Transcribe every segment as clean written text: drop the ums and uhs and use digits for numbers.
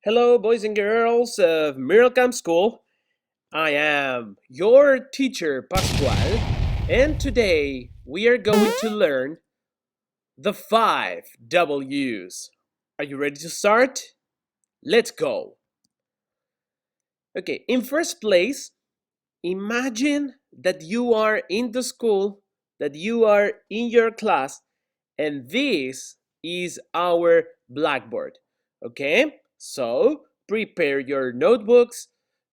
Hello, boys and girls of Miracam School. I am your teacher, Pascual, and today we are going to learn the 5 W's. Are you ready to start? Let's go. Okay, in first place, imagine that you are in the school, that you are in your class, and this is our blackboard. Okay, so prepare your notebooks,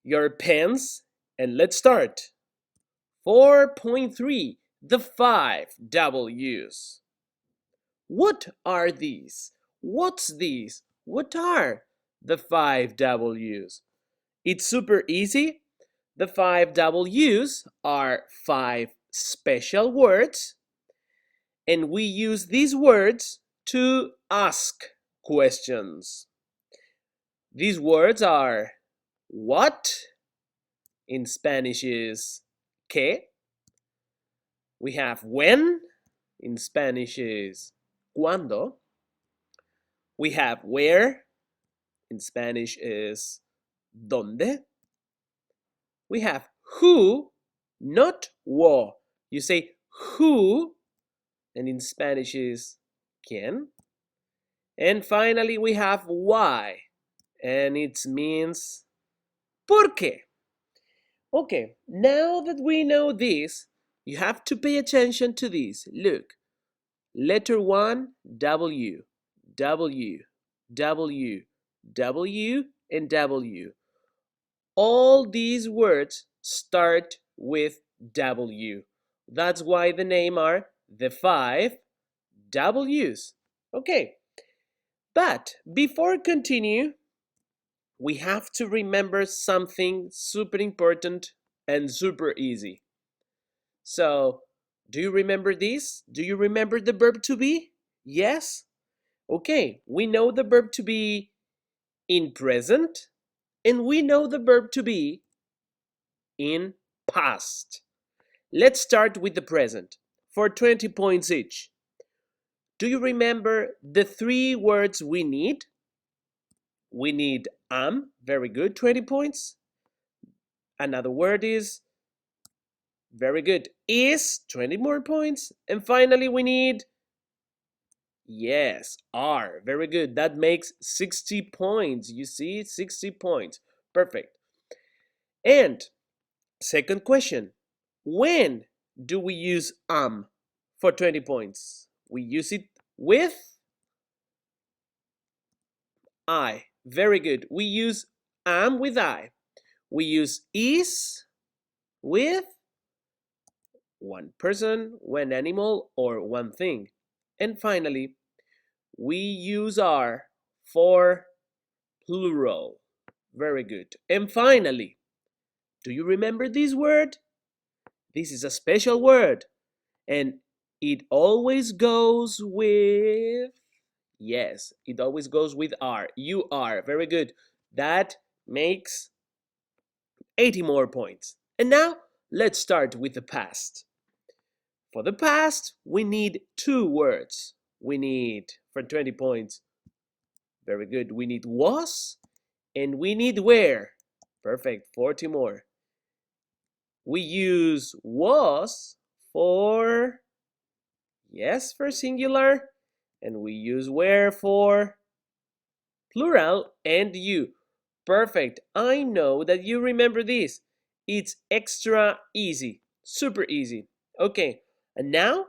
your pens, and let's start. 4.3, the 5 W's. What are these? What's these? What are the 5 W's? It's super easy. The 5 W's are 5 special words, and we use these words to ask questions. These words are what, in Spanish is que. We have when, in Spanish is cuando. We have where, in Spanish is donde. We have who, not wo. You say who, and in Spanish is quién. And finally, we have why, and it means por qué. Okay, now that we know this, you have to pay attention to this. Look, letter 1, W, W, W, W, and W. All these words start with W. That's why the name are the 5 W's. Okay, but before continue, we have to remember something super important and super easy. So, do you remember this? Do you remember the verb to be? Yes? Okay, we know the verb to be in present, and we know the verb to be in past. Let's start with the present for 20 points each. Do you remember the 3 words we need? We need am, very good, 20 points. Another word is, very good, is, 20 more points. And finally, we need, yes, are, very good. That makes 60 points. You see, 60 points. Perfect. And second question, when do we use am for 20 points? We use it with I. Very good. We use am with I. We use is with one person, one animal, or one thing. And finally, we use are for plural. Very good. And finally, do you remember this word? This is a special word, and it always goes with, yes, it always goes with are. You are. Very good. That makes 80 more points. And now let's start with the past. For the past, we need 2 words. We need, for 20 points, very good, we need was and we need where. Perfect, 40 more. We use was for, yes, for singular, and we use where for plural and you. Perfect, I know that you remember this. It's extra easy, super easy. Okay, and now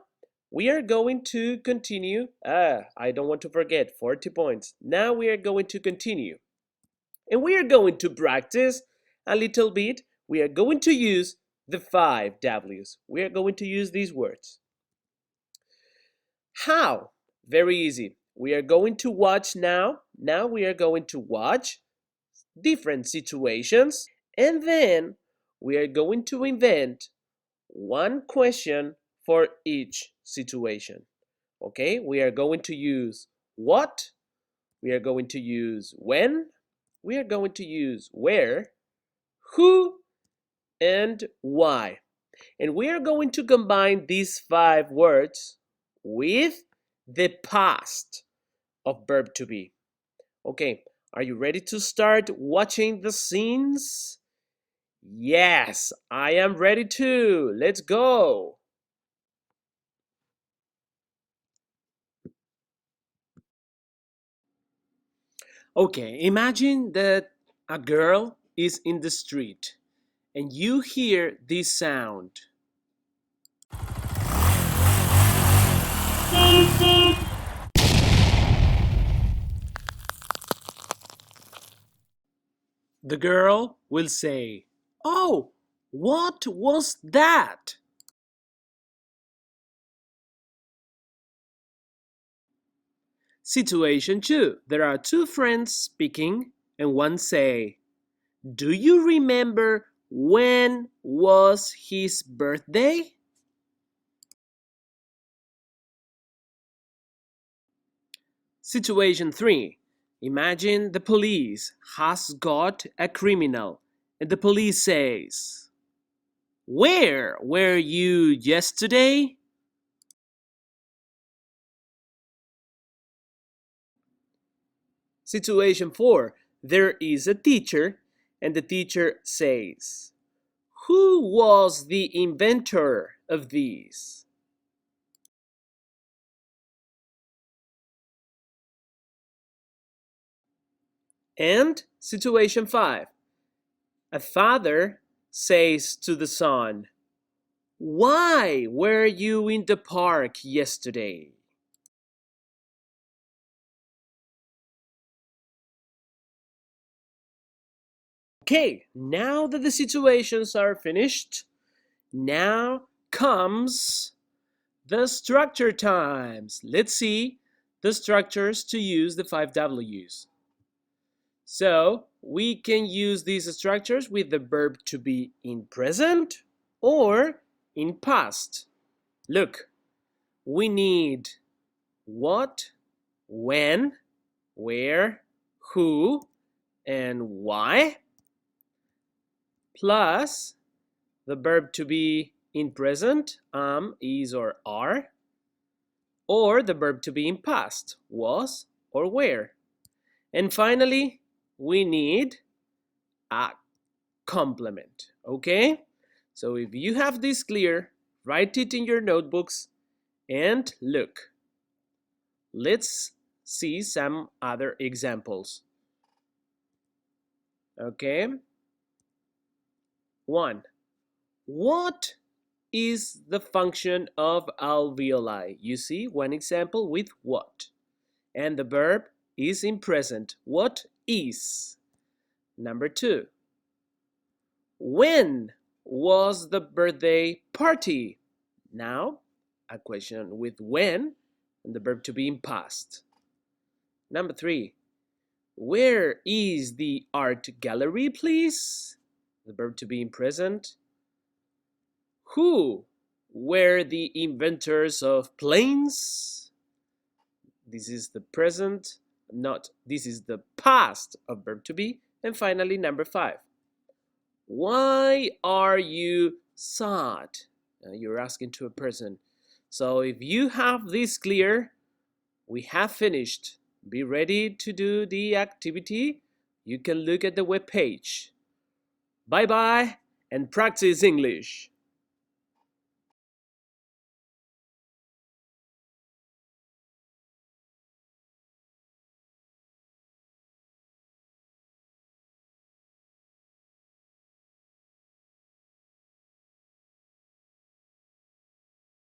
we are going to continue. I don't want to forget, 40 points. Now we are going to continue. And we are going to practice a little bit. We are going to use the 5 W's. We are going to use these words. How? Very easy. We are going to watch now. Now we are going to watch different situations. And then we are going to invent one question for each situation. Okay, we are going to use what, we are going to use when, we are going to use where, who, and why. And we are going to combine these 5 words with the past of verb to be. Okay, Are you ready to start watching the scenes? Yes, I am ready too. Let's go. Okay, imagine that a girl is in the street and you hear this sound. The girl will say, "Oh, what was that?" Situation 2. There are two friends speaking and one say, "Do you remember when was his birthday?" Situation 3. Imagine the police has got a criminal and the police says, "Where were you yesterday?" Situation 4. There is a teacher and the teacher says, "Who was the inventor of these?" And situation 5. A father says to the son, "Why were you in the park yesterday?" Okay, now that the situations are finished, now comes the structure times. Let's see the structures to use the 5Ws. So we can use these structures with the verb to be in present or in past. Look, we need what, when, where, who, and why, plus the verb to be in present, am, is, or are, or the verb to be in past, was or were. And finally, we need a complement, okay? So if you have this clear, write it in your notebooks and look. Let's see some other examples. Okay? 1. What is the function of alveoli? You see one example with what. And the verb is in present. What is? Number 2. When was the birthday party? Now, a question with when and the verb to be in past. Number 3. Where is the art gallery, please? The verb to be in present. Who were the inventors of planes? This is the present, not this is the past of verb to be. And finally, number 5. Why are you sad? You're asking to a person. So if you have this clear, we have finished. Be ready to do the activity. You can look at the web page. Bye bye and practice English.